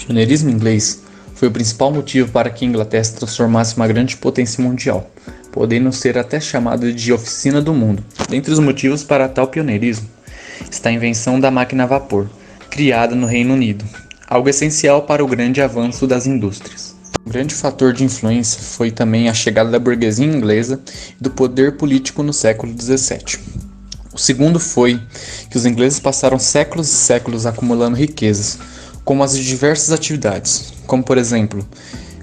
pioneirismo inglês foi o principal motivo para que a Inglaterra se transformasse em uma grande potência mundial, podendo ser até chamado de oficina do mundo. Dentre os motivos para tal pioneirismo está a invenção da máquina a vapor, criada no Reino Unido, algo essencial para o grande avanço das indústrias. Um grande fator de influência foi também a chegada da burguesia inglesa e do poder político no século XVII. O segundo foi que os ingleses passaram séculos e séculos acumulando riquezas, como as de diversas atividades, como por exemplo,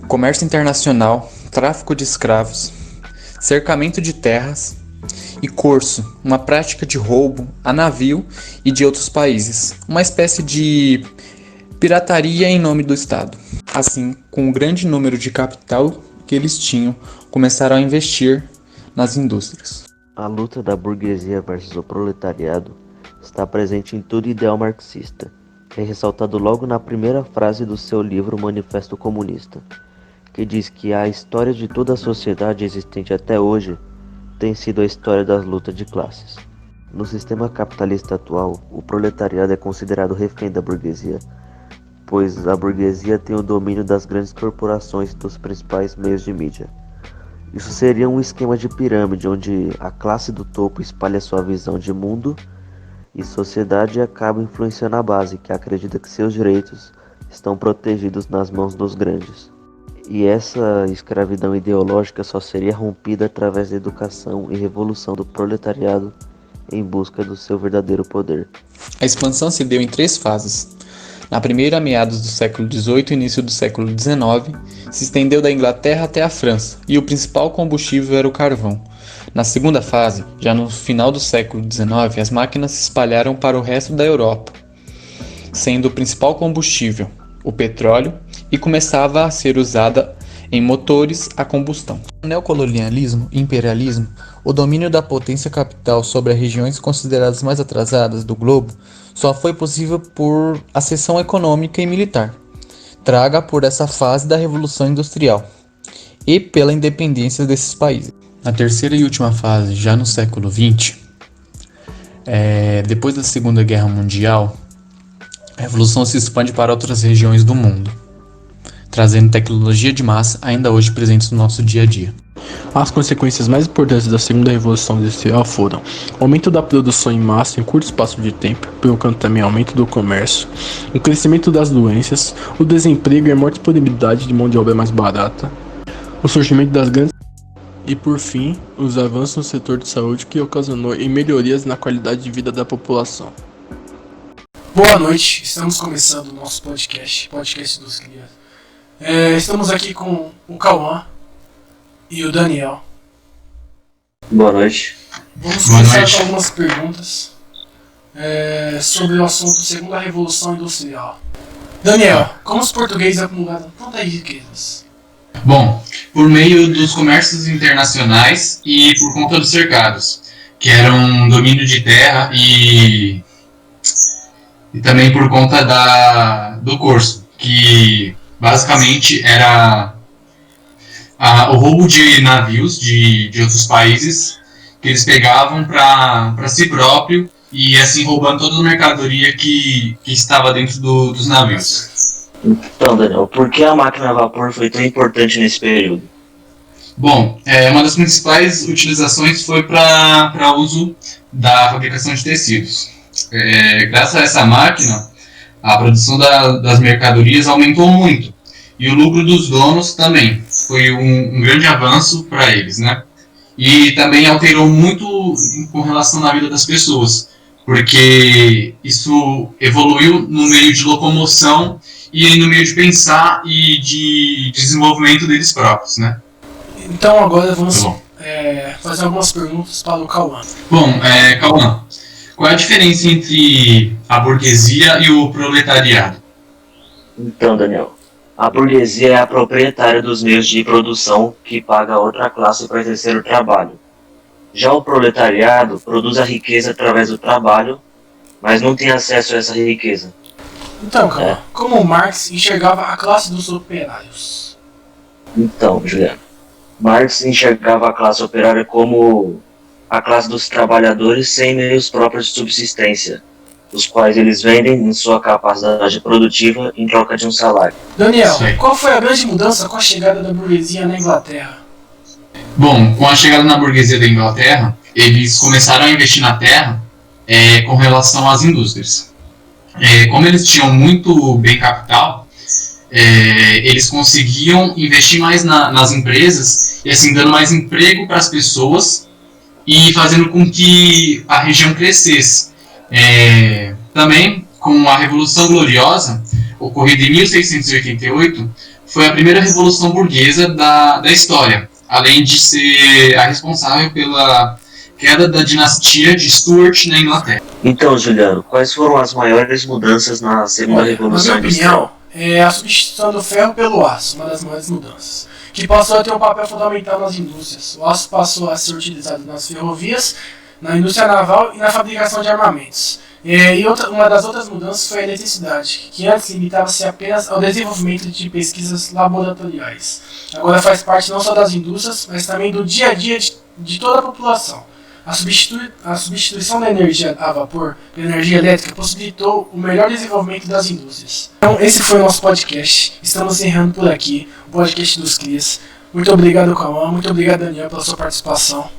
comércio internacional, tráfico de escravos, cercamento de terras e corso, uma prática de roubo a navio e de outros países, uma espécie de pirataria em nome do Estado. Assim, com o grande número de capital que eles tinham, começaram a investir nas indústrias. A luta da burguesia versus o proletariado está presente em todo ideal marxista. É ressaltado logo na primeira frase do seu livro Manifesto Comunista, que diz que a história de toda a sociedade existente até hoje tem sido a história das lutas de classes. No sistema capitalista atual, o proletariado é considerado refém da burguesia, pois a burguesia tem o domínio das grandes corporações e dos principais meios de mídia. Isso seria um esquema de pirâmide, onde a classe do topo espalha sua visão de mundo e sociedade acaba influenciando a base, que acredita que seus direitos estão protegidos nas mãos dos grandes. E essa escravidão ideológica só seria rompida através da educação e revolução do proletariado em busca do seu verdadeiro poder. A expansão se deu em 3 fases. Na primeira, meados do século XVIII e início do século XIX, se estendeu da Inglaterra até a França, e o principal combustível era o carvão. Na segunda fase, já no final do século XIX, as máquinas se espalharam para o resto da Europa, sendo o principal combustível o petróleo, e começava a ser usada em motores a combustão. O neocolonialismo e imperialismo, o domínio da potência capital sobre as regiões consideradas mais atrasadas do globo, só foi possível por ascensão econômica e militar, traga por essa fase da Revolução Industrial, e pela independência desses países. Na terceira e última fase, já no século XX, depois da Segunda Guerra Mundial, a Revolução se expande para outras regiões do mundo, trazendo tecnologia de massa ainda hoje presentes no nosso dia a dia. As consequências mais importantes da segunda revolução industrial foram o aumento da produção em massa em curto espaço de tempo, provocando também aumento do comércio, o crescimento das doenças, o desemprego e a maior disponibilidade de mão de obra mais barata, o surgimento das grandes e, por fim, os avanços no setor de saúde que ocasionou em melhorias na qualidade de vida da população. Boa noite, estamos começando o nosso podcast dos Crias. Estamos aqui com o Cauã e o Daniel. Boa noite. Vamos começar com algumas perguntas sobre o assunto Segunda Revolução Industrial. Daniel, como os portugueses acumularam tantas riquezas? Bom, por meio dos comércios internacionais e por conta dos cercados, que eram domínio de terra e também por conta do corso, que basicamente era o roubo de navios de outros países que eles pegavam para si próprio e assim roubando toda a mercadoria que estava dentro dos navios. Então, Daniel, por que a máquina a vapor foi tão importante nesse período? Bom, uma das principais utilizações foi para uso da fabricação de tecidos. Graças a essa máquina, a produção das mercadorias aumentou muito e o lucro dos donos também. Foi um grande avanço para eles, né? E também alterou muito com relação à vida das pessoas, porque isso evoluiu no meio de locomoção e no meio de pensar e de desenvolvimento deles próprios, né? Então agora vamos fazer algumas perguntas para o Cauã. Bom, Cauã, qual é a diferença entre a burguesia e o proletariado? Então, Daniel, a burguesia é a proprietária dos meios de produção que paga a outra classe para exercer o trabalho. Já o proletariado produz a riqueza através do trabalho, mas não tem acesso a essa riqueza. Então, Cauã, como Marx enxergava a classe dos operários? Então, Juliano, Marx enxergava a classe operária como a classe dos trabalhadores sem meios próprios de subsistência. os quais eles vendem em sua capacidade produtiva em troca de um salário. Daniel, Isso aí. qual foi a grande mudança com a chegada da burguesia na Inglaterra? Bom, com a chegada na burguesia da Inglaterra, eles começaram a investir na terra com relação às indústrias. Como eles tinham muito bem capital, eles conseguiam investir mais nas empresas e assim dando mais emprego para as pessoas e fazendo com que a região crescesse. Também, com a Revolução Gloriosa, ocorrida em 1688, foi a primeira revolução burguesa da história, além de ser a responsável pela queda da dinastia de Stuart na Inglaterra. Então, Juliano, quais foram as maiores mudanças na segunda revolução Na minha industrial? opinião, é a substituição do ferro pelo aço, uma das maiores mudanças, que passou a ter um papel fundamental nas indústrias. O aço passou a ser utilizado nas ferrovias, na indústria naval e na fabricação de armamentos. Uma das outras mudanças foi a eletricidade, que antes limitava-se apenas ao desenvolvimento de pesquisas laboratoriais. Agora faz parte não só das indústrias, mas também do dia a dia de toda a população. A substituição da energia a vapor pela energia elétrica possibilitou o melhor desenvolvimento das indústrias. Então, esse foi o nosso podcast. Estamos encerrando por aqui o podcast dos Crias. Muito obrigado, Cauã. Muito obrigado, Daniel, pela sua participação.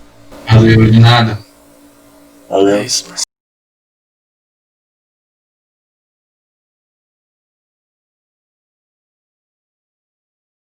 Valeu, de nada. Valeu. É isso, parceiro.